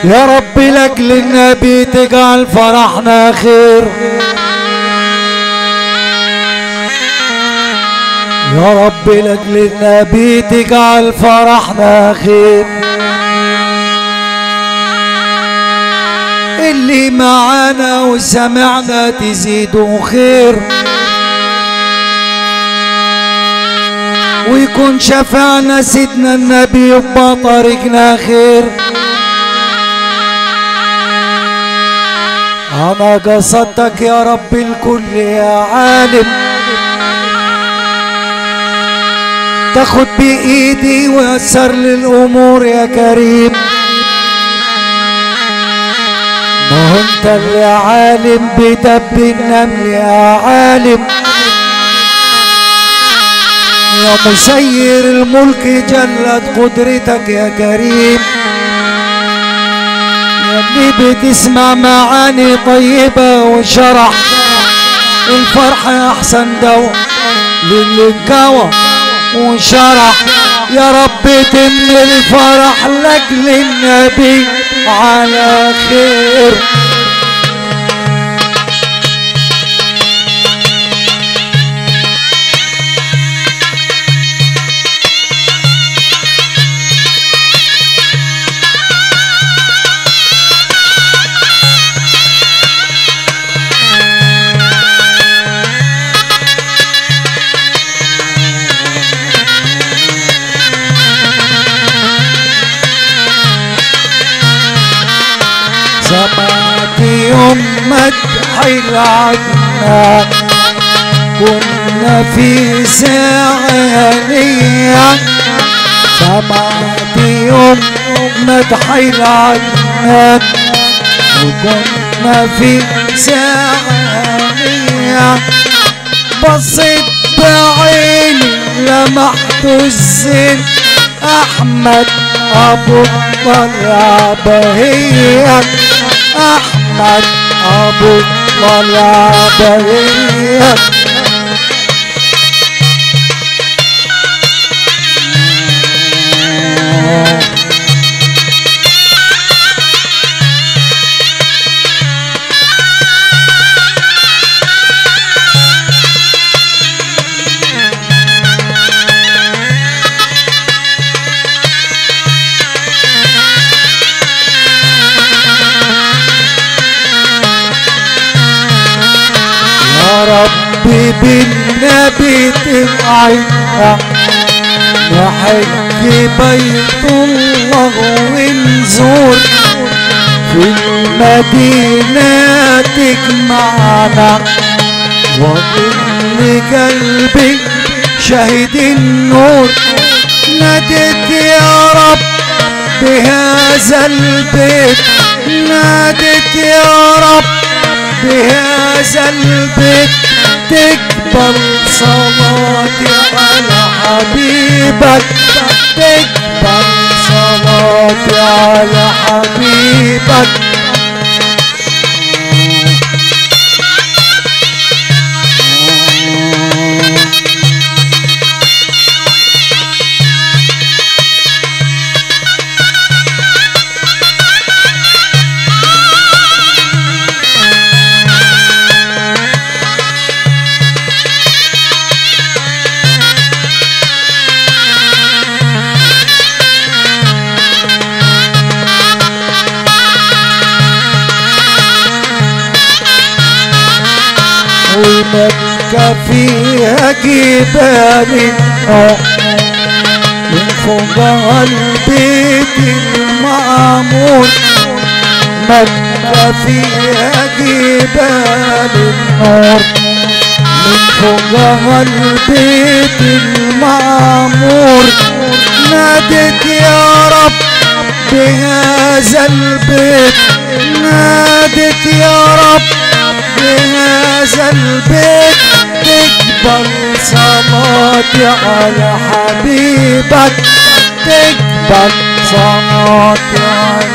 يا رب لاجل النبي تجعل فرحنا خير، يا رب لاجل النبي تجعل فرحنا خير. اللي معانا وسمعنا تزيدوا خير، ويكون شفعنا سيدنا النبي يبقى طريقنا خير. أنا قصدتك يا رب الكل يا عالم، تاخد بإيدي ويسر للأمور يا كريم. ما هو انت اللي عالم بدب النمل يا عالم، يا مسير الملك جلت قدرتك يا كريم. يا اللي بتسمع معاني طيبة وشرح الفرح احسن دواء للي انكوى وشرح. يا رب تملي الفرح لاجل النبي على خير. سمعت يوم مدح العدنان كنا في سعانية، سمعت يوم مدح العدنان وكنا في سعانية. بصيت بعيني لمحت الزين أحمد أبو طلع بهية، أحمد أبو طلع بهية. ربي بالنبي تبعينا نحج بيت الله ونزور في المدينة تجمعنا، وإن قلبي شهد النور. نادت يا رب بهذا البيت، نادت يا رب بهذا البيت تقبل صلاتي على حبيبك، تقبل صلاتي على حبيبك. ومكة فيها جبال النار من فوقها البيت المعمور، مكة فيها جبال النار من فوقها البيت المعمور. نادت يا رب بهذا البيت، نادت يا رب بهذا البيت تقبل صلاتي على حبيبك، تقبل صلاتي على